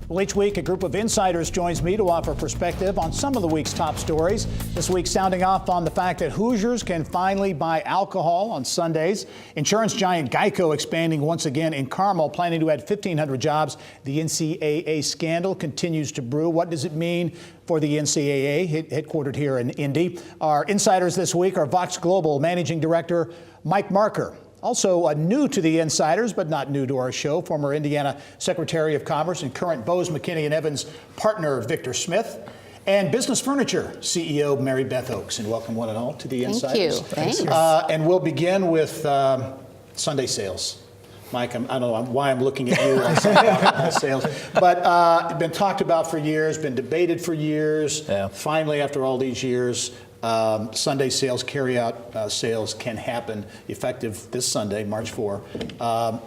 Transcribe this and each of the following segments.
Well, each week, a group of insiders joins me to offer perspective on some of the week's top stories. This week, sounding off on the fact that Hoosiers can finally buy alcohol on Sundays. Insurance giant GEICO expanding once again in Carmel, planning to add 1,500 jobs. The NCAA scandal continues to brew. What does it mean for the NCAA, headquartered here in Indy? Our insiders this week are Vox Global Managing Director Mike Marker. Also new to the insiders, but not new to our show, former Indiana Secretary of Commerce and current Bose McKinney and Evans partner Victor Smith, and Business Furniture CEO Mary-Beth Oakes. And welcome one and all to the insiders. Thank you. And we'll begin with Sunday sales. Mike, I don't know why I'm looking at you on Sunday sales, but it's been talked about for years, been debated for years. Yeah. Finally, after all these years, Sunday sales, carry-out sales can happen effective this Sunday, March 4.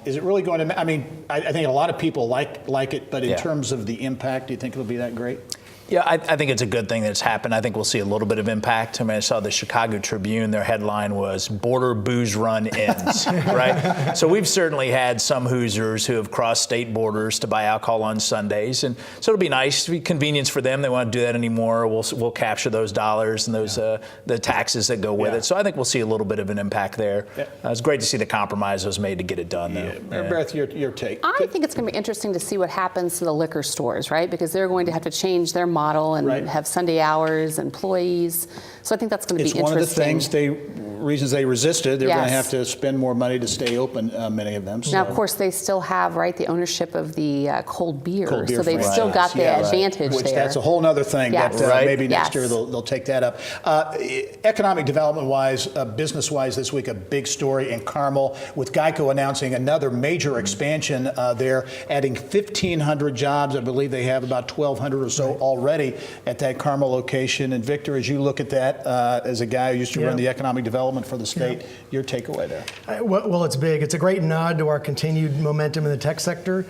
Is it really going to? I mean, I think a lot of people like it, but in terms of the impact, do you think it'll be that great? Yeah, I think it's a good thing that it's happened. I think we'll see a little bit of impact. I mean, I saw the Chicago Tribune, their headline was "Border Booze Run Ends," right? So we've certainly had some Hoosiers who have crossed state borders to buy alcohol on Sundays. And so it'll be nice, it'll be convenient for them. They won't do that anymore. We'll capture those dollars and those the taxes that go with it. So I think we'll see a little bit of an impact there. It's great to see the compromise was made to get it done, though. Beth, your take. I think it's going to be interesting to see what happens to the liquor stores, right? Because they're going to have to change their model and have Sunday hours, employees. So I think that's going to be interesting. It's one of the reasons they resisted. They're going to have to spend more money to stay open, many of them. So. Now, of course, they still have, the ownership of the cold beer. So they've franchise. still got the advantage Which there. that's a whole other thing that maybe next year they'll take that up. Economic development-wise, business-wise, this week, a big story in Carmel with GEICO announcing another major expansion there, adding 1,500 jobs. I believe they have about 1,200 or so already at that Carmel location. And Victor, as you look at that, as a guy who used to run the economic development for the state, your takeaway there? Well, it's big. It's a great nod to our continued momentum in the tech sector.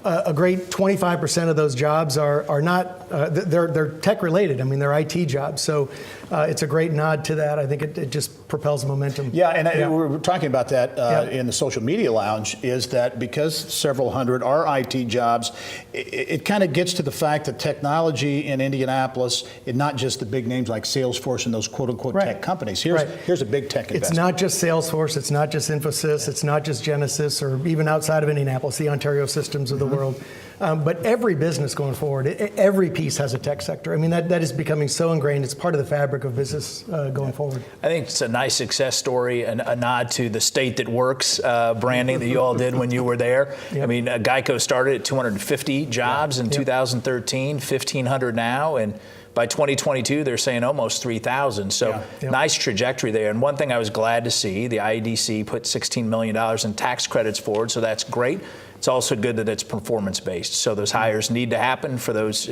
A great 25% of those jobs are not, they're tech related. I mean, they're IT jobs. So it's a great nod to that. I think it just propels momentum. Yeah, and we were talking about that in the social media lounge, is that because several hundred are IT jobs, it kind of gets to the fact that technology in Indianapolis, and not just the big names like Salesforce and those quote unquote tech companies. Here's a big tech investment. It's not just Salesforce, it's not just Infosys, it's not just Genesis, or even outside of Indianapolis, the Ontario systems of the world. But every business going forward, every piece has a tech sector. I mean, that is becoming so ingrained. It's part of the fabric of business going forward. I think it's a nice success story and a nod to the state that works branding that you all did when you were there. I mean, GEICO started at 250 jobs in 2013, 1,500 now, and by 2022, they're saying almost 3,000. So nice trajectory there. And one thing I was glad to see, the IEDC put $16 million in tax credits forward, so that's great. It's also good that it's performance-based. So those hires need to happen for those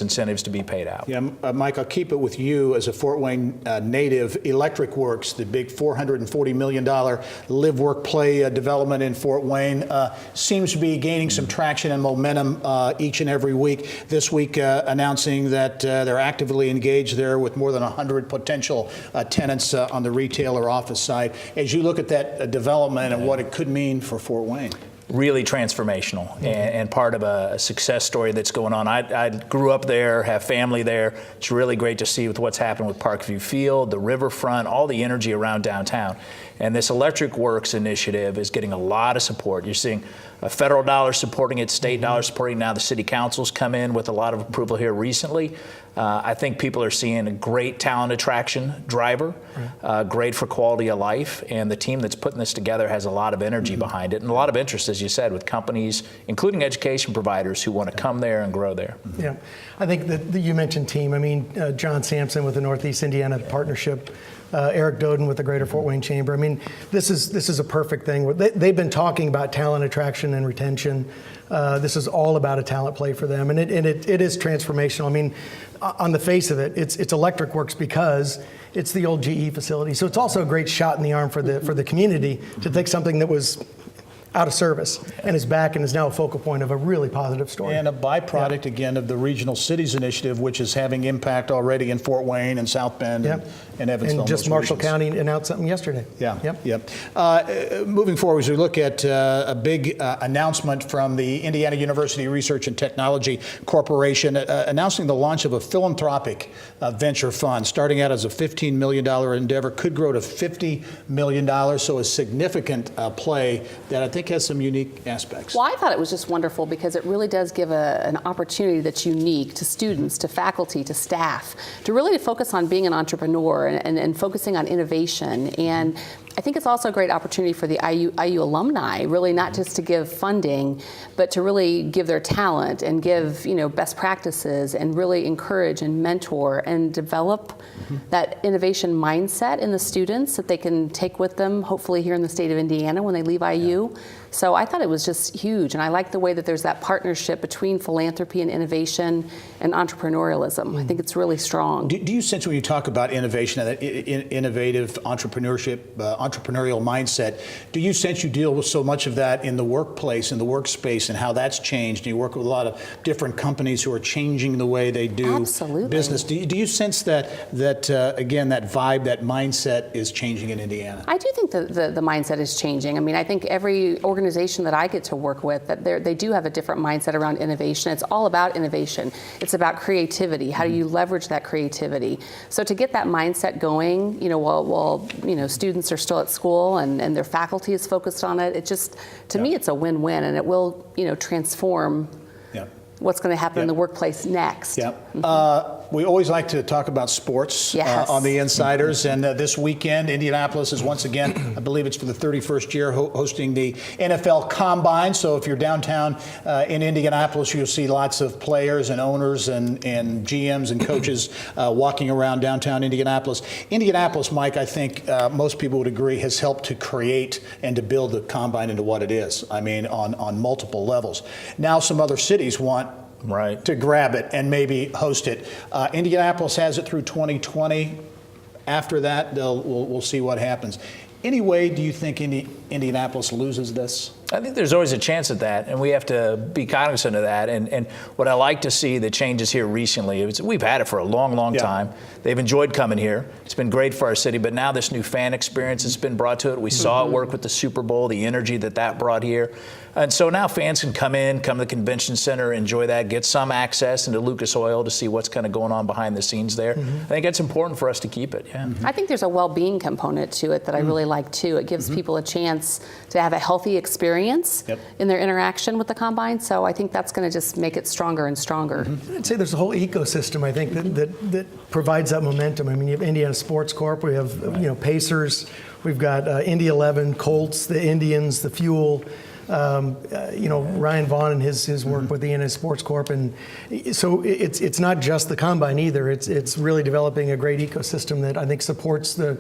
incentives to be paid out. Yeah, Mike, I'll keep it with you as a Fort Wayne native. Electric Works, the big $440 million live, work, play development in Fort Wayne, seems to be gaining some traction and momentum each and every week. This week announcing that they're actively engaged there with more than 100 potential tenants on the retail or office side. As you look at that development and what it could mean for Fort Wayne. Really transformational and part of a success story that's going on. I grew up there, have family there. It's really great to see with what's happened with Parkview Field, the riverfront, all the energy around downtown. And this Electric Works initiative is getting a lot of support. You're seeing a federal dollar supporting it, state dollar supporting. Now the city councils come in with a lot of approval here recently. I think people are seeing a great talent attraction driver, great for quality of life, and the team that's putting this together has a lot of energy behind it and a lot of interest, as you said, with companies, including education providers who want to come there and grow there. Yeah, I think that you mentioned team. I mean, John Sampson with the Northeast Indiana Partnership, Eric Doden with the Greater Fort Wayne Chamber. I mean, this is a perfect thing. They've been talking about talent attraction and retention. This is all about a talent play for them, and it is transformational. I mean, on the face of it, it's Electric Works because it's the old GE facility. So it's also a great shot in the arm for the community to take something that was out of service and is back and is now a focal point of a really positive story. And a byproduct, again, of the Regional Cities Initiative, which is having impact already in Fort Wayne and South Bend and Evansville. And just Marshall regions. County announced something yesterday. Moving forward, as we look at a big announcement from the Indiana University Research and Technology Corporation announcing the launch of a philanthropic venture fund, starting out as a $15 million endeavor, could grow to $50 million, so a significant play that I think has some unique aspects. Well, I thought it was just wonderful because it really does give an opportunity that's unique to students, to faculty, to staff, to really focus on being an entrepreneur and focusing on innovation. And I think it's also a great opportunity for the IU alumni, really not just to give funding, but to really give their talent and give best practices and really encourage and mentor and develop that innovation mindset in the students that they can take with them, hopefully here in the state of Indiana when they leave IU. So I thought it was just huge, and I like the way that there's that partnership between philanthropy and innovation and entrepreneurialism. I think it's really strong. Do you sense when you talk about innovation and that innovative entrepreneurship, entrepreneurial mindset, do you sense you deal with so much of that in the workplace, in the workspace, and how that's changed? You work with a lot of different companies who are changing the way they do business. Do you sense that again, that vibe, that mindset is changing in Indiana? I do think the mindset is changing. I mean, I think every organization that I get to work with, that they do have a different mindset around innovation. It's all about innovation. It's about creativity. How do you leverage that creativity? So to get that mindset going, while students are still at school and their faculty is focused on it, it just, to me, it's a win-win, and it will, transform what's going to happen in the workplace next. We always like to talk about sports on the Insiders, and this weekend, Indianapolis is once again, I believe it's for the 31st year, hosting the NFL Combine. So if you're downtown in Indianapolis, you'll see lots of players and owners and GMs and coaches walking around downtown Indianapolis. Indianapolis, Mike, I think most people would agree, has helped to create and to build the Combine into what it is. I mean, on multiple levels. Now some other cities want to grab it and maybe host it. Indianapolis has it through 2020. After that, we'll see what happens. Any way do you think Indianapolis loses this? I think there's always a chance of that, and we have to be cognizant of that. And what I like to see, the changes here recently, we've had it for a long time. They've enjoyed coming here. It's been great for our city, but now this new fan experience has been brought to it. We saw it work with the Super Bowl, the energy that brought here. And so now fans can come to the convention center, enjoy that, get some access into Lucas Oil to see what's kind of going on behind the scenes there. I think it's important for us to keep it, I think there's a well-being component to it that I really like too. It gives people a chance to have a healthy experience in their interaction with the Combine. So I think that's going to just make it stronger and stronger. I'd say there's a whole ecosystem, I think, that provides that momentum. I mean, you have Indiana Sports Corp, we have Pacers, we've got Indy 11, Colts, the Indians, the Fuel. Ryan Vaughn and his work with the Indiana Sports Corp, and so it's not just the Combine either. It's really developing a great ecosystem that I think supports the.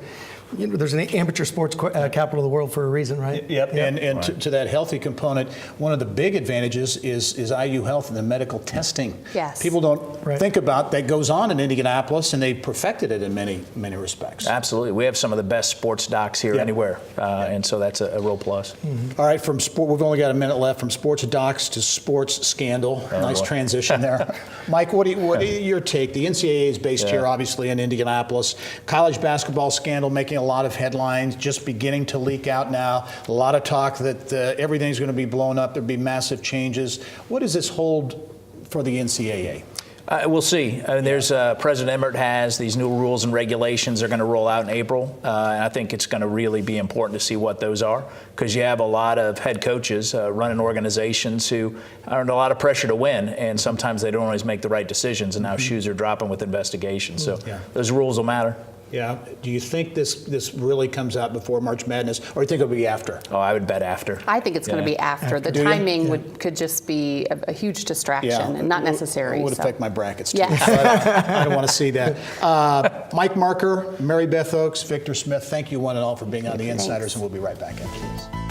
There's an amateur sports capital of the world for a reason, right? And to that healthy component, one of the big advantages is IU Health and the medical testing. People don't think about that goes on in Indianapolis, and they perfected it in many respects. Absolutely. We have some of the best sports docs here anywhere, and so that's a real plus. All right, from sport, we've only got a minute left. From sports docs to sports scandal. Nice transition there. Mike, what are your take? The NCAA is based here, obviously, in Indianapolis. College basketball scandal making a lot of headlines, just beginning to leak out now. A lot of talk that everything's going to be blown up. There'll be massive changes. What does this hold for the NCAA? We'll see. I mean, there's President Emmert has these new rules and regulations are going to roll out in April. And I think it's going to really be important to see what those are, because you have a lot of head coaches running organizations who are under a lot of pressure to win, and sometimes they don't always make the right decisions, and now shoes are dropping with investigations. So those rules will matter. Do you think this really comes out before March Madness, or do you think it'll be after? Oh, I would bet after. I think it's going to be after. The timing could just be a huge distraction and not necessary. It would affect my brackets too. I don't want to see that. Mike Marker, Mary-Beth Oakes, Victor Smith, thank you one and all for being on the Insiders, and we'll be right back after this.